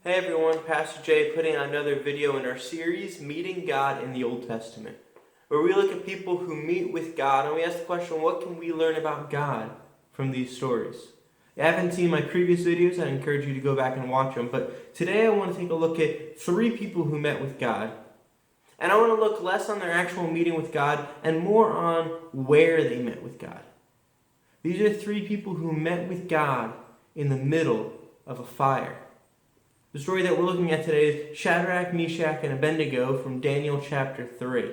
Hey everyone, Pastor Jay putting on another video in our series, Meeting God in the Old Testament, where we look at people who meet with God and we ask the question, what can we learn about God from these stories? If you haven't seen my previous videos, I encourage you to go back and watch them, but today I want to take a look at 3 people who met with God, and I want to look less on their actual meeting with God and more on where they met with God. These are 3 people who met with God in the middle of a fire. The story that we're looking at today is Shadrach, Meshach, and Abednego from Daniel chapter 3,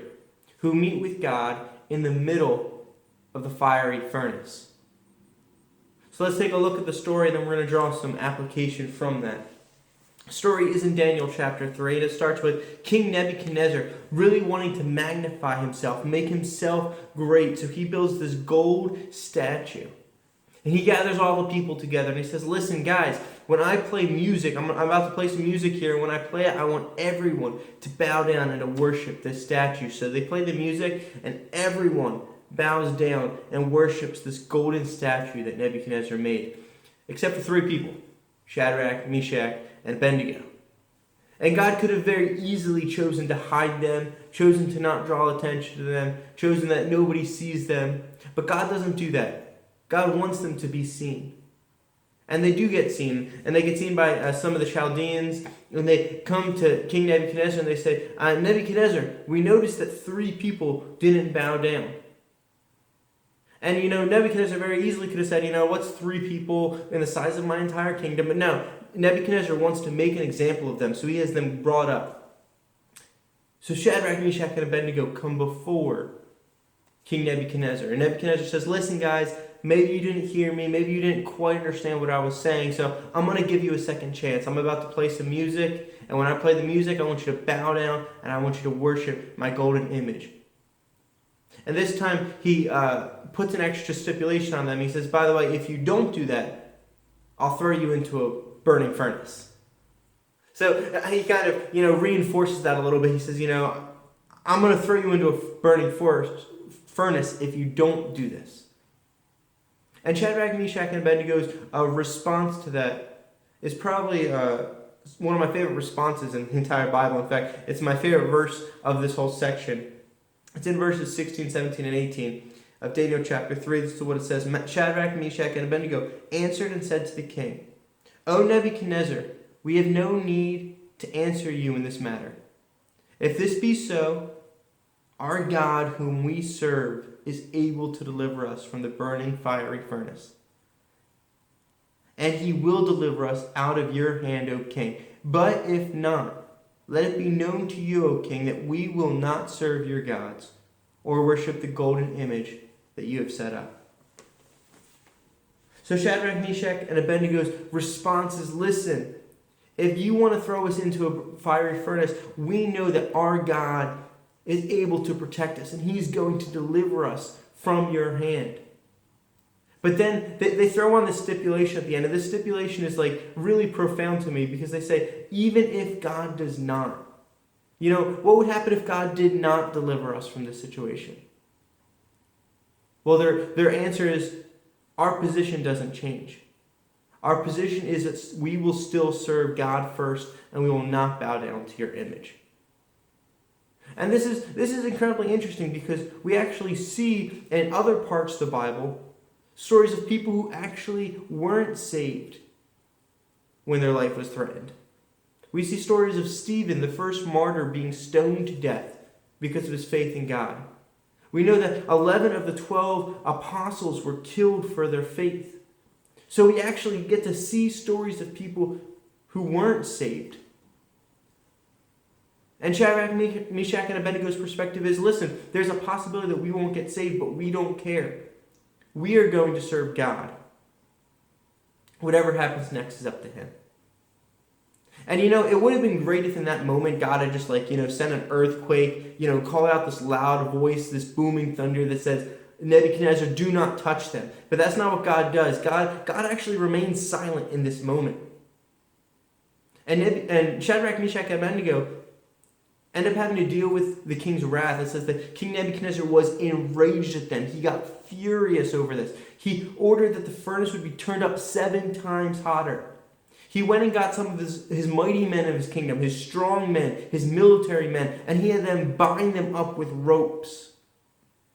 who meet with God in the middle of the fiery furnace. So let's take a look at the story, and then we're going to draw some application from that. The story is in Daniel chapter 3, and it starts with King Nebuchadnezzar really wanting to magnify himself, make himself great, so he builds this gold statue. And he gathers all the people together and he says, listen guys, when I play music, I'm about to play some music here, and when I play it, I want everyone to bow down and to worship this statue. So they play the music and everyone bows down and worships this golden statue that Nebuchadnezzar made. Except for 3 people, Shadrach, Meshach, and Abednego. And God could have very easily chosen to hide them, chosen to not draw attention to them, chosen that nobody sees them. But God doesn't do that. God wants them to be seen. And they do get seen. And they get seen by some of the Chaldeans. And they come to King Nebuchadnezzar and they say, Nebuchadnezzar, we noticed that 3 people didn't bow down. And Nebuchadnezzar very easily could have said, what's 3 people in the size of my entire kingdom? But no, Nebuchadnezzar wants to make an example of them. So he has them brought up. So Shadrach, Meshach, and Abednego come before King Nebuchadnezzar. And Nebuchadnezzar says, listen guys, maybe you didn't hear me. Maybe you didn't quite understand what I was saying. So I'm going to give you a second chance. I'm about to play some music. And when I play the music, I want you to bow down and I want you to worship my golden image. And this time he puts an extra stipulation on them. He says, by the way, if you don't do that, I'll throw you into a burning furnace. So he kind of, reinforces that a little bit. He says, I'm going to throw you into a burning furnace if you don't do this. And Shadrach, Meshach, and Abednego's response to that is probably one of my favorite responses in the entire Bible. In fact, it's my favorite verse of this whole section. It's in verses 16, 17, and 18 of Daniel chapter 3. This is what it says. Shadrach, Meshach, and Abednego answered and said to the king, O Nebuchadnezzar, we have no need to answer you in this matter. If this be so, our God whom we serve is able to deliver us from the burning fiery furnace. And he will deliver us out of your hand, O king. But if not, let it be known to you, O king, that we will not serve your gods or worship the golden image that you have set up. So Shadrach, Meshach, and Abednego's response is, listen, if you want to throw us into a fiery furnace, we know that our God is able to protect us, and he's going to deliver us from your hand. But then they throw on this stipulation at the end, and this stipulation is really profound to me, because they say, even if God does not, what would happen if God did not deliver us from this situation? Well, their answer is, our position doesn't change. Our position is that we will still serve God first, and we will not bow down to your image. And this is incredibly interesting, because we actually see in other parts of the Bible stories of people who actually weren't saved when their life was threatened. We see stories of Stephen, the first martyr, being stoned to death because of his faith in God. We know that 11 of the 12 apostles were killed for their faith. So we actually get to see stories of people who weren't saved. And Shadrach, Meshach, and Abednego's perspective is, listen, there's a possibility that we won't get saved, but we don't care. We are going to serve God. Whatever happens next is up to him. And it would have been great if in that moment God had just sent an earthquake, called out this loud voice, this booming thunder that says, Nebuchadnezzar, do not touch them. But that's not what God does. God actually remains silent in this moment. And Shadrach, Meshach, and Abednego end up having to deal with the king's wrath. It says that King Nebuchadnezzar was enraged at them. He got furious over this. He ordered that the furnace would be turned up 7 times hotter. He went and got some of his mighty men of his kingdom, his strong men, his military men, and he had them bind them up with ropes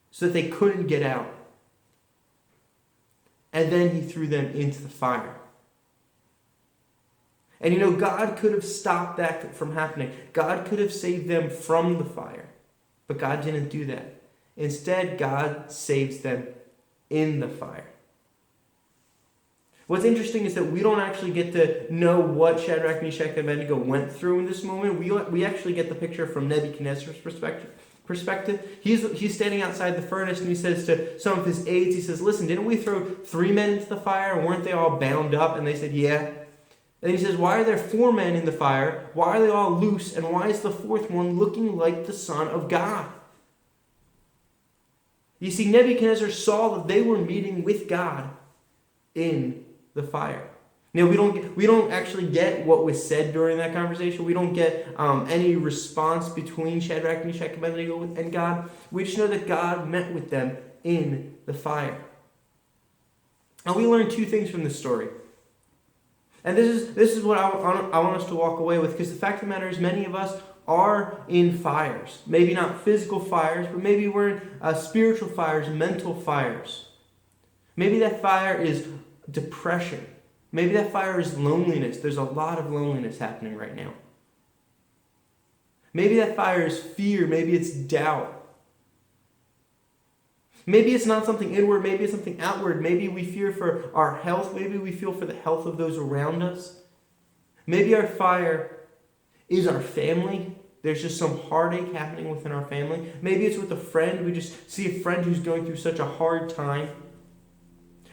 so that they couldn't get out. And then he threw them into the fire. And God could have stopped that from happening. God could have saved them from the fire. But God didn't do that. Instead, God saves them in the fire. What's interesting is that we don't actually get to know what Shadrach, Meshach, and Abednego went through in this moment. We actually get the picture from Nebuchadnezzar's perspective. He's standing outside the furnace, and he says to some of his aides, he says, listen, didn't we throw 3 men into the fire? And weren't they all bound up? And they said, yeah. And he says, why are there 4 men in the fire? Why are they all loose? And why is the 4th one looking like the Son of God? You see, Nebuchadnezzar saw that they were meeting with God in the fire. Now, we don't actually get what was said during that conversation. We don't get any response between Shadrach, Meshach, and Abednego and God. We just know that God met with them in the fire. And we learn 2 things from this story. And this is what I want us to walk away with, because the fact of the matter is many of us are in fires. Maybe not physical fires, but maybe we're in spiritual fires, mental fires. Maybe that fire is depression. Maybe that fire is loneliness. There's a lot of loneliness happening right now. Maybe that fire is fear. Maybe it's doubt. Maybe it's not something inward. Maybe it's something outward. Maybe we fear for our health. Maybe we feel for the health of those around us. Maybe our fire is our family. There's just some heartache happening within our family. Maybe it's with a friend. We just see a friend who's going through such a hard time.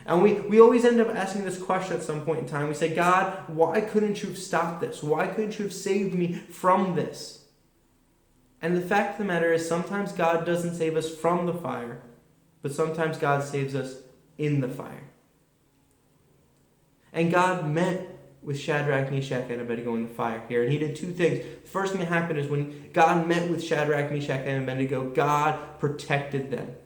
And we always end up asking this question at some point in time. We say, God, why couldn't you have stopped this? Why couldn't you have saved me from this? And the fact of the matter is sometimes God doesn't save us from the fire, but sometimes God saves us in the fire. And God met with Shadrach, Meshach, and Abednego in the fire here. And he did 2 things. The first thing that happened is when God met with Shadrach, Meshach, and Abednego, God protected them.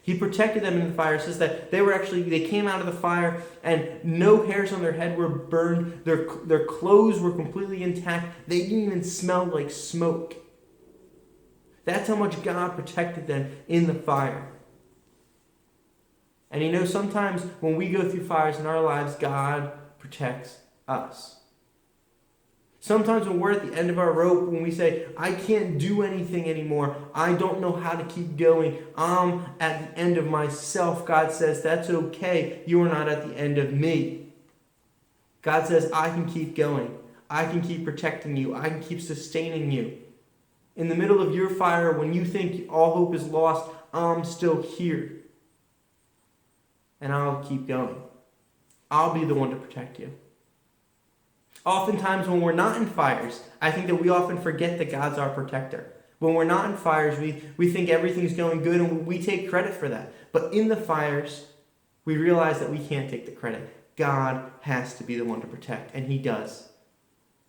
He protected them in the fire. It says that they came out of the fire and no hairs on their head were burned. Their clothes were completely intact. They didn't even smell like smoke. That's how much God protected them in the fire. And sometimes when we go through fires in our lives, God protects us. Sometimes when we're at the end of our rope, when we say, I can't do anything anymore, I don't know how to keep going, I'm at the end of myself, God says, that's okay, you are not at the end of me. God says, I can keep going. I can keep protecting you. I can keep sustaining you. In the middle of your fire, when you think all hope is lost, I'm still here. And I'll keep going. I'll be the one to protect you. Oftentimes when we're not in fires, I think that we often forget that God's our protector. When we're not in fires, we think everything's going good and we take credit for that. But in the fires, we realize that we can't take the credit. God has to be the one to protect, and He does.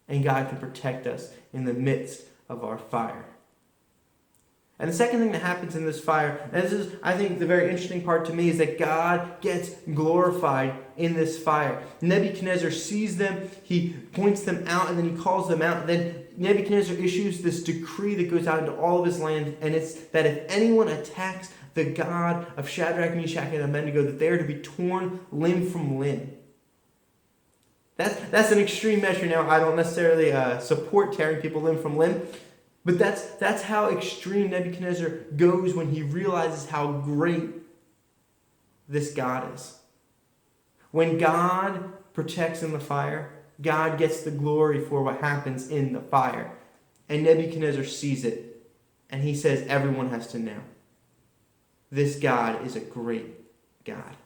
And God can protect us in the midst of our fire. And the second thing that happens in this fire, and this is, I think, the very interesting part to me, is that God gets glorified in this fire. Nebuchadnezzar sees them, he points them out, and then he calls them out. And then Nebuchadnezzar issues this decree that goes out into all of his land, and it's that if anyone attacks the God of Shadrach, Meshach, and Abednego, that they are to be torn limb from limb. That's an extreme measure. Now, I don't necessarily support tearing people limb from limb, but that's how extreme Nebuchadnezzar goes when he realizes how great this God is. When God protects in the fire, God gets the glory for what happens in the fire. And Nebuchadnezzar sees it, and he says, everyone has to know. This God is a great God.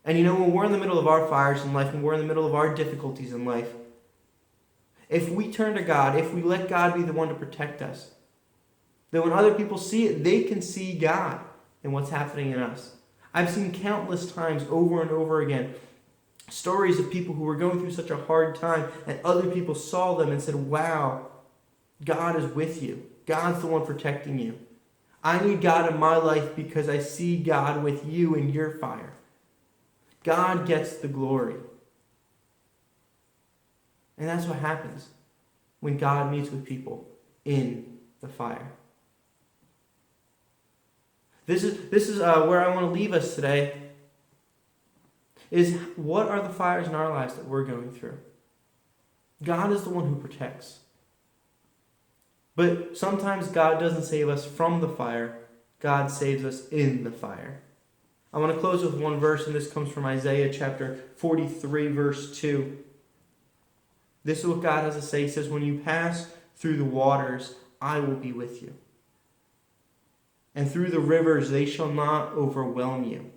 And when we're in the middle of our fires in life, when we're in the middle of our difficulties in life, if we turn to God, if we let God be the one to protect us, then when other people see it, they can see God in what's happening in us. I've seen countless times over and over again stories of people who were going through such a hard time, and other people saw them and said, wow, God is with you. God's the one protecting you. I need God in my life because I see God with you in your fire. God gets the glory. And that's what happens when God meets with people in the fire. This is where I want to leave us today, is what are the fires in our lives that we're going through? God is the one who protects. But sometimes God doesn't save us from the fire. God saves us in the fire. I want to close with one verse, and this comes from Isaiah chapter 43, verse 2. This is what God has to say. He says, when you pass through the waters, I will be with you. And through the rivers, they shall not overwhelm you.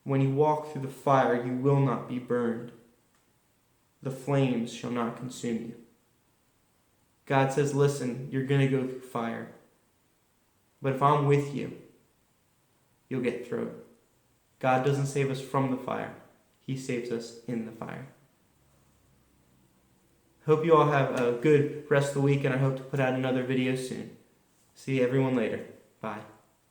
When you walk through the fire, you will not be burned. The flames shall not consume you. God says, listen, you're going to go through fire. But if I'm with you, you'll get through it. God doesn't save us from the fire. He saves us in the fire. Hope you all have a good rest of the week, and I hope to put out another video soon. See everyone later. Bye.